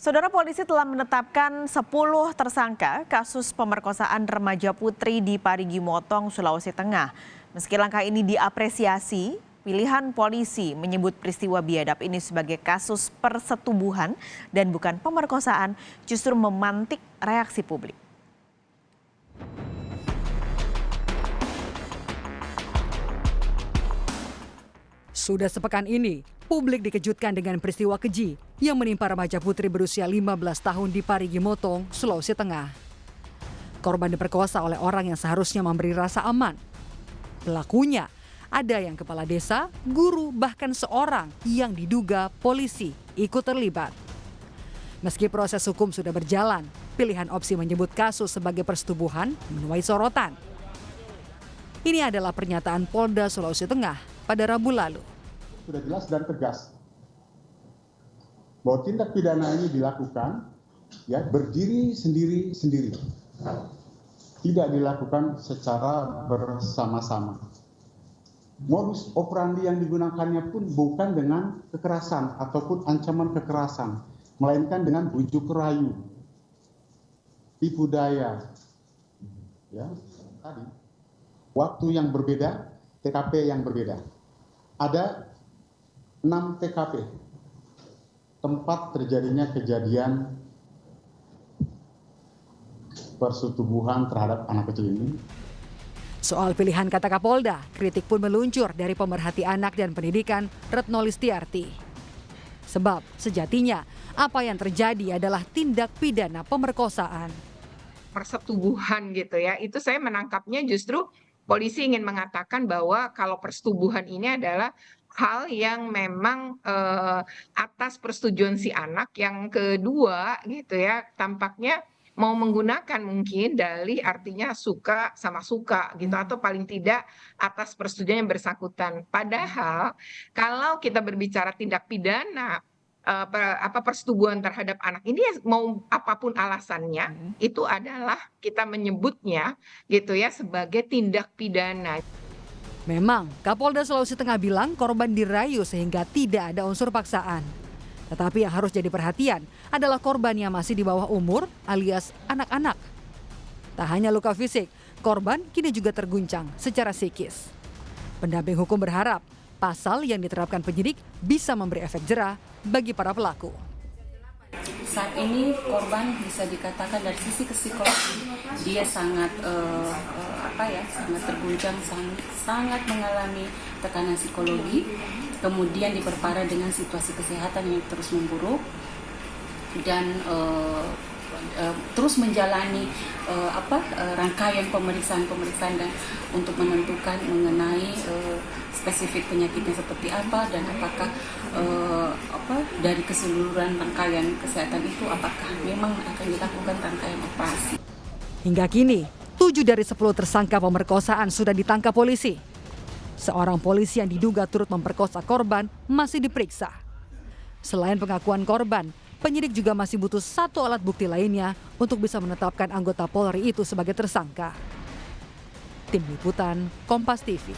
Saudara, polisi telah menetapkan 10 tersangka kasus pemerkosaan remaja putri di Parigi Motong, Sulawesi Tengah. Meski langkah ini diapresiasi, pilihan polisi menyebut peristiwa biadab ini sebagai kasus persetubuhan dan bukan pemerkosaan justru memantik reaksi publik. Sudah sepekan ini, publik dikejutkan dengan peristiwa keji yang menimpa remaja putri berusia 15 tahun di Parigi Motong, Sulawesi Tengah. Korban diperkosa oleh orang yang seharusnya memberi rasa aman. Pelakunya ada yang kepala desa, guru, bahkan seorang yang diduga polisi ikut terlibat. Meski proses hukum sudah berjalan, pilihan opsi menyebut kasus sebagai persetubuhan menuai sorotan. Ini adalah pernyataan Polda Sulawesi Tengah pada Rabu lalu. Sudah jelas dan tegas bahwa tindak pidana ini dilakukan berdiri sendiri-sendiri, tidak dilakukan secara bersama-sama. Modus operandi yang digunakannya pun bukan dengan kekerasan ataupun ancaman kekerasan, melainkan dengan bujuk rayu, tipu daya. Tadi waktu yang berbeda, TKP yang berbeda. Ada 6 TKP tempat terjadinya kejadian persetubuhan terhadap anak kecil ini. Soal pilihan kata Kapolda, kritik pun meluncur dari pemerhati anak dan pendidikan Retno Listiarti. Sebab sejatinya apa yang terjadi adalah tindak pidana pemerkosaan. Persetubuhan gitu ya, itu saya menangkapnya justru polisi ingin mengatakan bahwa kalau persetubuhan ini adalah hal yang memang atas persetujuan si anak. Yang kedua gitu ya, tampaknya mau menggunakan mungkin dalih artinya suka sama suka gitu, atau paling tidak atas persetujuan yang bersangkutan. Padahal kalau kita berbicara tindak pidana persetubuhan terhadap anak ini, mau apapun alasannya, itu adalah kita menyebutnya gitu ya sebagai tindak pidana. Memang Kapolda Sulawesi Tengah bilang korban dirayu sehingga tidak ada unsur paksaan. Tetapi yang harus jadi perhatian adalah korban yang masih di bawah umur alias anak-anak. Tak hanya luka fisik, korban kini juga terguncang secara psikis. Pendamping hukum berharap pasal yang diterapkan penyidik bisa memberi efek jera bagi para pelaku. Saat ini korban bisa dikatakan dari sisi psikologi dia sangat sangat terguncang, sangat mengalami tekanan psikologi, kemudian diperparah dengan situasi kesehatan yang terus memburuk dan terus menjalani rangkaian pemeriksaan dan untuk menentukan mengenai spesifik penyakitnya seperti apa dan apakah dari keseluruhan rangkaian kesehatan itu apakah memang akan dilakukan rangkaian operasi. Hingga kini 7 dari 10 tersangka pemerkosaan sudah ditangkap polisi. Seorang polisi yang diduga turut memperkosa korban masih diperiksa. Selain pengakuan korban, penyidik juga masih butuh 1 alat bukti lainnya untuk bisa menetapkan anggota Polri itu sebagai tersangka. Tim Liputan, Kompas TV.